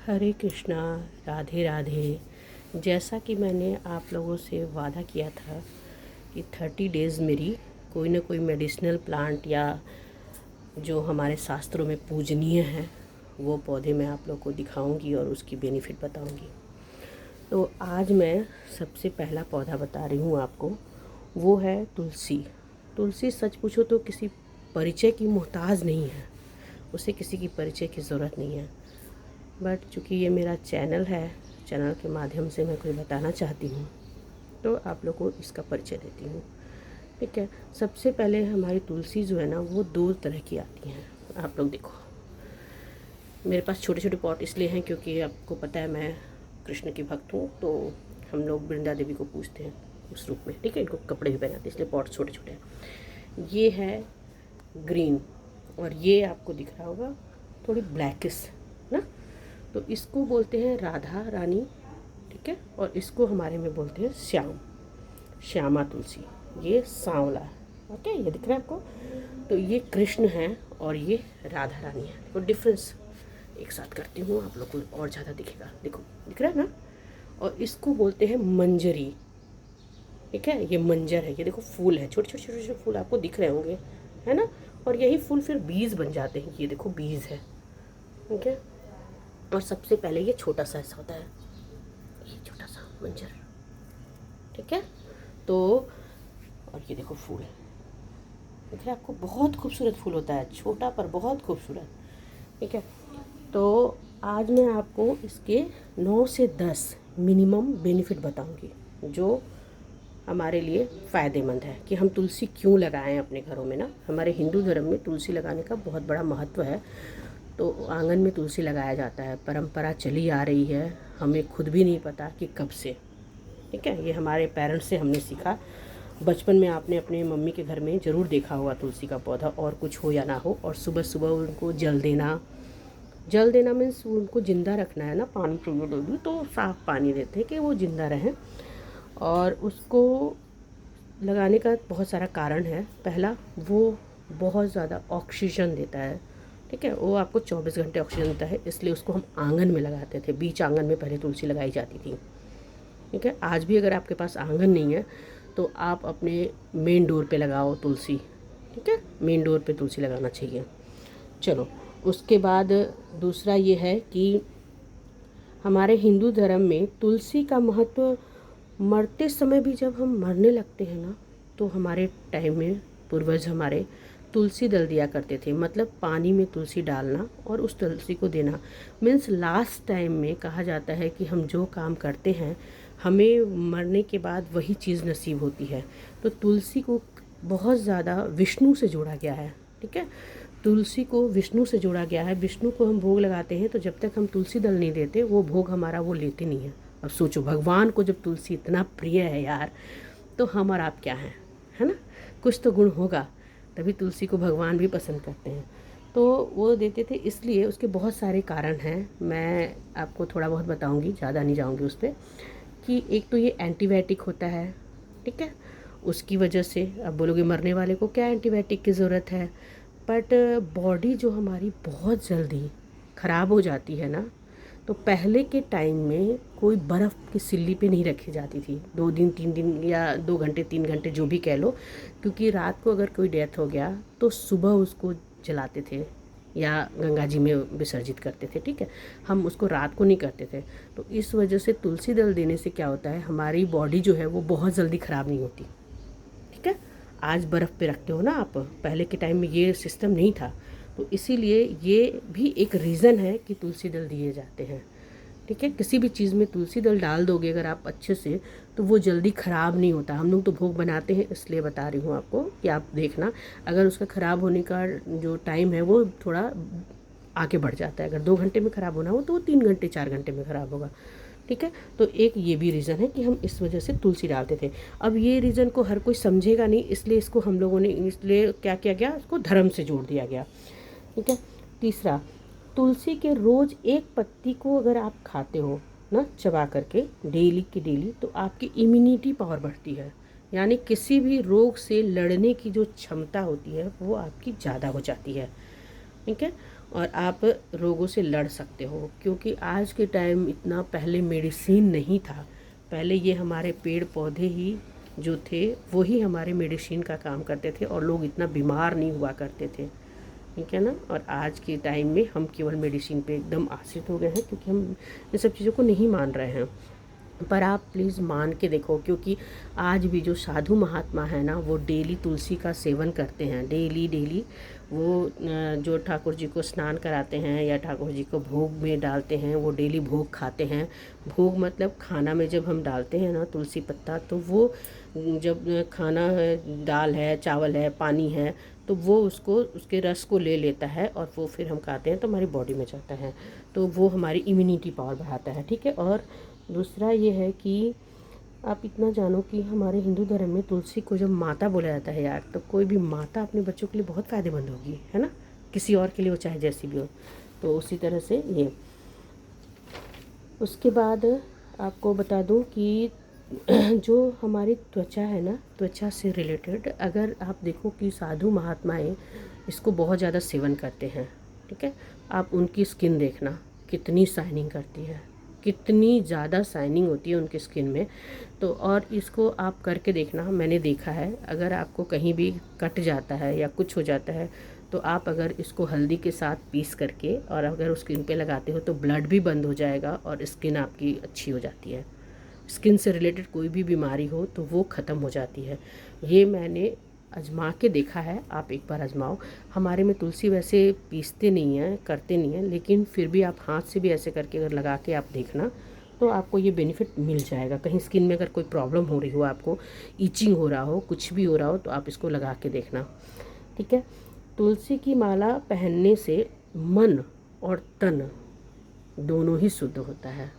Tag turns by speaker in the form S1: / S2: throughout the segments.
S1: हरे कृष्णा, राधे राधे। जैसा कि मैंने आप लोगों से वादा किया था कि 30 डेज़ मेरी कोई ना कोई मेडिसिनल प्लांट या जो हमारे शास्त्रों में पूजनीय है वो पौधे मैं आप लोग को दिखाऊंगी और उसकी बेनिफिट बताऊंगी। तो आज मैं सबसे पहला पौधा बता रही हूँ आपको, वो है तुलसी। तुलसी सच पूछो तो किसी परिचय की मोहताज नहीं है, उसे किसी की परिचय की ज़रूरत नहीं है। बट चूँकि ये मेरा चैनल है, चैनल के माध्यम से मैं कुछ बताना चाहती हूँ तो आप लोग को इसका परिचय देती हूँ। ठीक है, सबसे पहले हमारी तुलसी जो है ना वो 2 तरह की आती हैं। आप लोग देखो, मेरे पास छोटे छोटे पॉट इसलिए हैं क्योंकि आपको पता है मैं कृष्ण की भक्त हूँ, तो हम लोग वृंदा देवी को पूजते हैं उस रूप में। ठीक है, इनको कपड़े भी पहनाते हैं इसलिए पॉट छोटे छोटे हैं। ये है ग्रीन और ये आपको दिख रहा होगा थोड़ी ब्लैकिश ना, तो इसको बोलते हैं राधा रानी। ठीक है, और इसको हमारे में बोलते हैं श्यामा तुलसी। ये सांवला है। ओके, ये दिख रहा है आपको। तो ये कृष्ण है और ये राधा रानी है। तो डिफरेंस एक साथ करती हूँ, आप लोग को और ज़्यादा दिखेगा। देखो, दिख रहा है ना। और इसको बोलते हैं मंजरी। ठीक है, ये मंजर है। ये देखो फूल है, छोटे छोटे छोटे छोटे फूल आपको दिख रहे होंगे, है ना। और यही फूल फिर बीज बन जाते हैं। ये देखो बीज है। ठीक है, और सबसे पहले ये छोटा सा ऐसा होता है, ये छोटा सा मंजर। ठीक है, तो और ये देखो फूल देखिए आपको, बहुत खूबसूरत फूल होता है, छोटा पर बहुत खूबसूरत। ठीक है, तो आज मैं आपको इसके 9 से 10 मिनिमम बेनिफिट बताऊंगी जो हमारे लिए फ़ायदेमंद है कि हम तुलसी क्यों लगाएं अपने घरों में ना। हमारे हिंदू धर्म में तुलसी लगाने का बहुत बड़ा महत्व है। तो आंगन में तुलसी लगाया जाता है, परंपरा चली आ रही है, हमें खुद भी नहीं पता कि कब से। ठीक है, ये हमारे पेरेंट्स से हमने सीखा। बचपन में आपने अपने मम्मी के घर में ज़रूर देखा होगा तुलसी का पौधा, और कुछ हो या ना हो। और सुबह सुबह उनको जल देना मीन्स उनको ज़िंदा रखना है ना, पानी चाहिए डेली, तो साफ़ पानी देते हैं कि वो ज़िंदा रहें। और उसको लगाने का बहुत सारा कारण है। पहला, वो बहुत ज़्यादा ऑक्सीजन देता है। ठीक है, वो आपको 24 घंटे ऑक्सीजन देता है, इसलिए उसको हम आंगन में लगाते थे। बीच आंगन में पहले तुलसी लगाई जाती थी। ठीक है, आज भी अगर आपके पास आंगन नहीं है तो आप अपने मेन डोर पे लगाओ तुलसी। ठीक है, मेन डोर पे तुलसी लगाना चाहिए। चलो, उसके बाद दूसरा ये है कि हमारे हिंदू धर्म में तुलसी का महत्व, मरते समय भी जब हम मरने लगते हैं ना, तो हमारे टाइम में पूर्वज हमारे तुलसी दल दिया करते थे। मतलब पानी में तुलसी डालना और उस तुलसी को देना। मीन्स लास्ट टाइम में कहा जाता है कि हम जो काम करते हैं हमें मरने के बाद वही चीज़ नसीब होती है। तो तुलसी को बहुत ज़्यादा विष्णु से जोड़ा गया है। ठीक है, तुलसी को विष्णु से जोड़ा गया है। विष्णु को हम भोग लगाते हैं, तो जब तक हम तुलसी दल नहीं देते वो भोग हमारा वो लेते नहीं है। अब सोचो, भगवान को जब तुलसी इतना प्रिय है यार, तो हम और आप क्या हैं, है ना। कुछ तो गुण होगा, तभी तुलसी को भगवान भी पसंद करते हैं। तो वो देते थे, इसलिए उसके बहुत सारे कारण हैं। मैं आपको थोड़ा बहुत बताऊंगी, ज़्यादा नहीं जाऊंगी उस पर। कि एक तो ये एंटीबायोटिक होता है। ठीक है, उसकी वजह से अब बोलोगे मरने वाले को क्या एंटीबायोटिक की ज़रूरत है। बट बॉडी जो हमारी बहुत जल्दी ख़राब हो जाती है ना, तो पहले के टाइम में कोई बर्फ़ की सिल्ली पे नहीं रखी जाती थी 2 दिन 3 दिन या 2 घंटे 3 घंटे जो भी कह लो, क्योंकि रात को अगर कोई डेथ हो गया तो सुबह उसको जलाते थे या गंगा जी में विसर्जित करते थे। ठीक है, हम उसको रात को नहीं करते थे। तो इस वजह से तुलसी दल देने से क्या होता है, हमारी बॉडी जो है वो बहुत जल्दी ख़राब नहीं होती। ठीक है, आज बर्फ़ पे रखते हो ना आप, पहले के टाइम में ये सिस्टम नहीं था। तो इसीलिए ये भी एक रीज़न है कि तुलसी दल दिए जाते हैं। ठीक है, किसी भी चीज़ में तुलसी दल डाल दोगे अगर आप अच्छे से, तो वो जल्दी ख़राब नहीं होता। हम लोग तो भोग बनाते हैं, इसलिए बता रही हूँ आपको कि आप देखना, अगर उसका ख़राब होने का जो टाइम है वो थोड़ा आगे बढ़ जाता है। अगर 2 घंटे में ख़राब होना हो तो वो 3 घंटे 4 घंटे में ख़राब होगा। ठीक है, तो एक ये भी रीज़न है कि हम इस वजह से तुलसी डालते थे। अब ये रीज़न को हर कोई समझेगा नहीं, इसलिए इसको हम लोगों ने इसलिए क्या किया गया, इसको धर्म से जोड़ दिया गया। ठीक है, तीसरा, तुलसी के रोज़ एक पत्ती को अगर आप खाते हो ना, चबा करके डेली की डेली, तो आपकी इम्यूनिटी पावर बढ़ती है। यानी किसी भी रोग से लड़ने की जो क्षमता होती है वो आपकी ज़्यादा हो जाती है। ठीक है, और आप रोगों से लड़ सकते हो। क्योंकि आज के टाइम इतना पहले मेडिसिन नहीं था, पहले ये हमारे पेड़ पौधे ही जो थे वो ही हमारे मेडिसिन का काम करते थे और लोग इतना बीमार नहीं हुआ करते थे, ठीक है ना। और आज के टाइम में हम केवल मेडिसिन पे एकदम आश्रित हो गए हैं, क्योंकि हम इन सब चीज़ों को नहीं मान रहे हैं। पर आप प्लीज़ मान के देखो, क्योंकि आज भी जो साधु महात्मा है ना, वो डेली तुलसी का सेवन करते हैं, डेली डेली। वो जो ठाकुर जी को स्नान कराते हैं या ठाकुर जी को भोग में डालते हैं, वो डेली भोग खाते हैं। भोग मतलब खाना में जब हम डालते हैं ना तुलसी पत्ता, तो वो जब खाना है, दाल है, चावल है, पानी है, तो वो उसको उसके रस को ले लेता है और वो फिर हम खाते हैं तो हमारी बॉडी में जाता है, तो वो हमारी इम्यूनिटी पावर बढ़ाता है, ठीक है। और दूसरा ये है कि आप इतना जानो कि हमारे हिंदू धर्म में तुलसी को जब माता बोला जाता है यार, तो कोई भी माता अपने बच्चों के लिए बहुत फ़ायदेमंद होगी, है ना, किसी और के लिए वो चाहे जैसी भी हो। तो उसी तरह से ये, उसके बाद आपको बता दूं कि जो हमारी त्वचा है ना, त्वचा से रिलेटेड अगर आप देखो कि साधु महात्माएं इसको बहुत ज़्यादा सेवन करते हैं, ठीक है। आप उनकी स्किन देखना कितनी शाइनिंग करती है, कितनी ज़्यादा शाइनिंग होती है उनकी स्किन में। तो और इसको आप करके देखना, मैंने देखा है, अगर आपको कहीं भी कट जाता है या कुछ हो जाता है, तो आप अगर इसको हल्दी के साथ पीस करके और अगर उस स्किन पे लगाते हो तो ब्लड भी बंद हो जाएगा और स्किन आपकी अच्छी हो जाती है। स्किन से रिलेटेड कोई भी बीमारी हो तो वो ख़त्म हो जाती है। ये मैंने आजमा के देखा है, आप एक बार आजमाओ। हमारे में तुलसी वैसे पीसते नहीं हैं, करते नहीं हैं, लेकिन फिर भी आप हाथ से भी ऐसे करके अगर लगा के आप देखना तो आपको ये बेनिफिट मिल जाएगा। कहीं स्किन में अगर कोई प्रॉब्लम हो रही हो, आपको ईचिंग हो रहा हो, कुछ भी हो रहा हो, तो आप इसको लगा के देखना, ठीक है। तुलसी की माला पहनने से मन और तन दोनों ही शुद्ध होता है,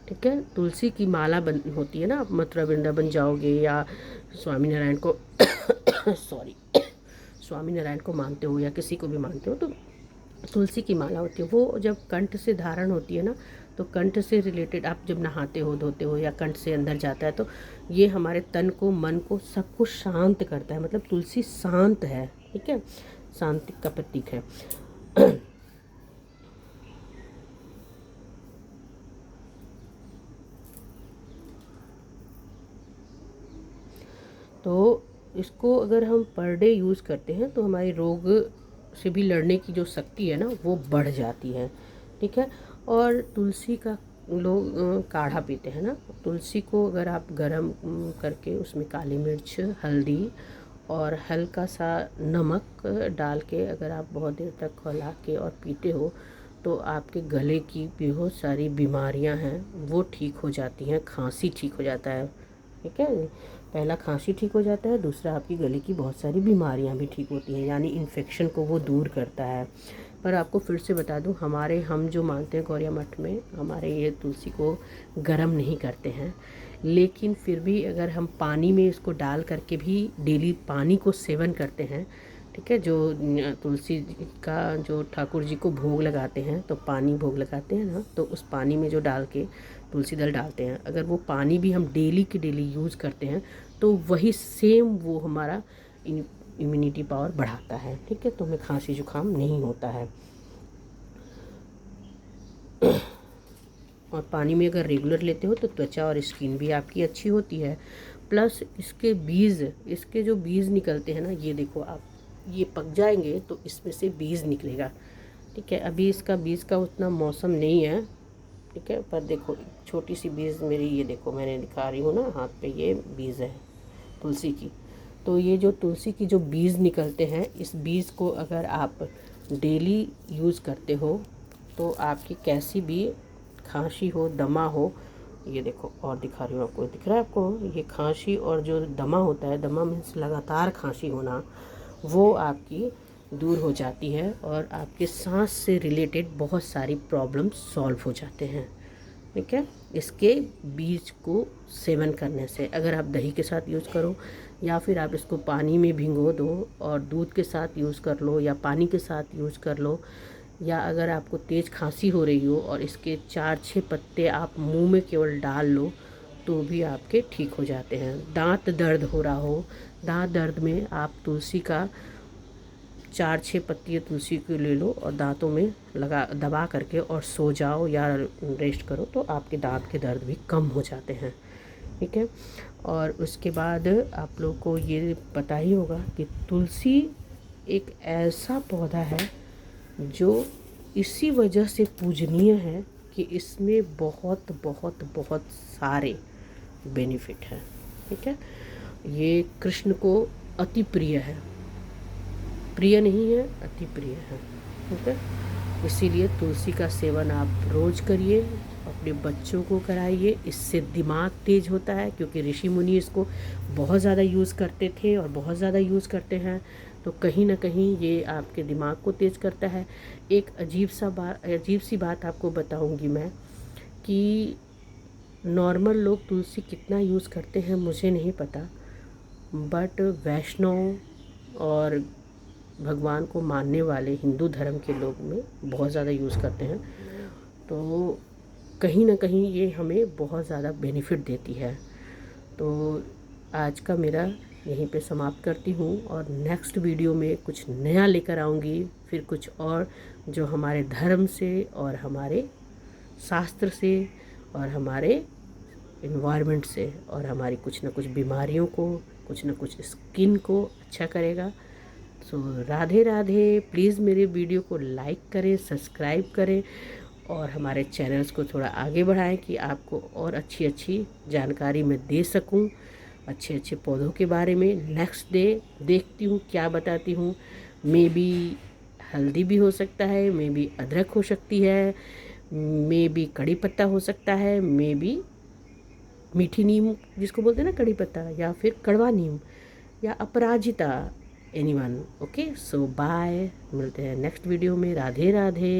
S1: ठीक है। तुलसी की माला बन होती है ना, आप मथुरा वृंदावन जाओगे या स्वामीनारायण को सॉरी स्वामीनारायण को मानते हो या किसी को भी मानते हो, तो तुलसी की माला होती है, वो जब कंठ से धारण होती है ना, तो कंठ से रिलेटेड आप जब नहाते हो, धोते हो या कंठ से अंदर जाता है, तो ये हमारे तन को, मन को, सब कुछ शांत करता है। मतलब तुलसी शांत है, ठीक है, शांति का प्रतीक है। तो इसको अगर हम पर डे यूज़ करते हैं तो हमारी रोग से भी लड़ने की जो शक्ति है ना, वो बढ़ जाती है, ठीक है। और तुलसी का लोग काढ़ा पीते हैं ना, तुलसी को अगर आप गरम करके उसमें काली मिर्च, हल्दी और हल्का सा नमक डाल के अगर आप बहुत देर तक खौला के और पीते हो, तो आपके गले की बहुत सारी बीमारियां हैं वो ठीक हो जाती हैं, खांसी ठीक हो जाता है, ठीक है। पहला खांसी ठीक हो जाता है, दूसरा आपकी गले की बहुत सारी बीमारियां भी ठीक होती हैं, यानी इन्फेक्शन को वो दूर करता है। पर आपको फिर से बता दूं, हम जो मानते हैं गौरिया मठ में, हमारे ये तुलसी को गर्म नहीं करते हैं, लेकिन फिर भी अगर हम पानी में इसको डाल करके भी डेली पानी को सेवन करते हैं, ठीक है। जो तुलसी का जो ठाकुर जी को भोग लगाते हैं, तो पानी भोग लगाते हैं ना, तो उस पानी में जो डाल के तुलसी दल डालते हैं, अगर वो पानी भी हम डेली की डेली यूज़ करते हैं, तो वही सेम वो हमारा इम्यूनिटी पावर बढ़ाता है, ठीक है। तो हमें खांसी जुकाम नहीं होता है। और पानी में अगर रेगुलर लेते हो तो त्वचा और स्किन भी आपकी अच्छी होती है। प्लस इसके जो बीज निकलते हैं ना, ये देखो आप, ये पक जाएंगे तो इसमें से बीज निकलेगा, ठीक है। अभी इसका बीज का उतना मौसम नहीं है, ठीक है, पर देखो छोटी सी बीज मेरी, ये देखो मैंने दिखा रही हूँ ना हाथ पे, ये बीज है तुलसी की। तो ये जो तुलसी की जो बीज निकलते हैं, इस बीज को अगर आप डेली यूज़ करते हो तो आपकी कैसी भी खांसी हो, दमा हो, ये देखो और दिखा रही हूँ आपको, दिख रहा है आपको, ये खांसी और जो दमा होता है, दमा मीन्स लगातार खांसी होना, वो आपकी दूर हो जाती है और आपके सांस से रिलेटेड बहुत सारी प्रॉब्लम सॉल्व हो जाते हैं, ठीक है। इसके बीज को सेवन करने से, अगर आप दही के साथ यूज़ करो या फिर आप इसको पानी में भिगो दो और दूध के साथ यूज़ कर लो या पानी के साथ यूज़ कर लो, या अगर आपको तेज़ खांसी हो रही हो और इसके 4-6 पत्ते आप मुंह में केवल डाल लो, तो भी आपके ठीक हो जाते हैं। दांत दर्द हो रहा हो, दांत दर्द में आप तुलसी का 4-6 पत्ती तुलसी की ले लो और दांतों में लगा दबा करके और सो जाओ या रेस्ट करो, तो आपके दांत के दर्द भी कम हो जाते हैं। ठीक है। और उसके बाद आप लोग को ये पता ही होगा कि तुलसी एक ऐसा पौधा है जो इसी वजह से पूजनीय है कि इसमें बहुत बहुत बहुत सारे बेनिफिट हैं। ठीक है। ये कृष्ण को अति प्रिय है, प्रिय नहीं है, अति प्रिय है। ठीक है। इसीलिए तुलसी का सेवन आप रोज़ करिए, अपने बच्चों को कराइए। इससे दिमाग तेज होता है, क्योंकि ऋषि मुनि इसको बहुत ज़्यादा यूज़ करते थे और बहुत ज़्यादा यूज़ करते हैं, तो कहीं ना कहीं ये आपके दिमाग को तेज करता है। एक अजीब सी बात आपको बताऊंगी मैं कि नॉर्मल लोग तुलसी कितना यूज़ करते हैं मुझे नहीं पता, बट वैष्णव और भगवान को मानने वाले हिंदू धर्म के लोग में बहुत ज़्यादा यूज़ करते हैं। तो कहीं ना कहीं ये हमें बहुत ज़्यादा बेनिफिट देती है। तो आज का मेरा यहीं पे समाप्त करती हूँ, और नेक्स्ट वीडियो में कुछ नया लेकर आऊँगी, फिर कुछ और जो हमारे धर्म से और हमारे शास्त्र से और हमारे इन्वायरमेंट से और हमारी कुछ ना कुछ बीमारियों को, कुछ ना कुछ स्किन को अच्छा करेगा। सो राधे राधे। प्लीज़ मेरे वीडियो को लाइक करें, सब्सक्राइब करें और हमारे चैनल्स को थोड़ा आगे बढ़ाएं कि आपको और अच्छी अच्छी जानकारी मैं दे सकूं अच्छे अच्छे पौधों के बारे में। नेक्स्ट डे देखती हूँ क्या बताती हूँ। मे बी हल्दी भी हो सकता है, मे बी अदरक हो सकती है, मे बी कड़ी पत्ता हो सकता है, मे बी मीठी नीम जिसको बोलते हैं ना कड़ी पत्ता, या फिर कड़वा नीम, या अपराजिता, एनीवन। ओके, सो बाय, मिलते हैं नेक्स्ट वीडियो में। राधे राधे।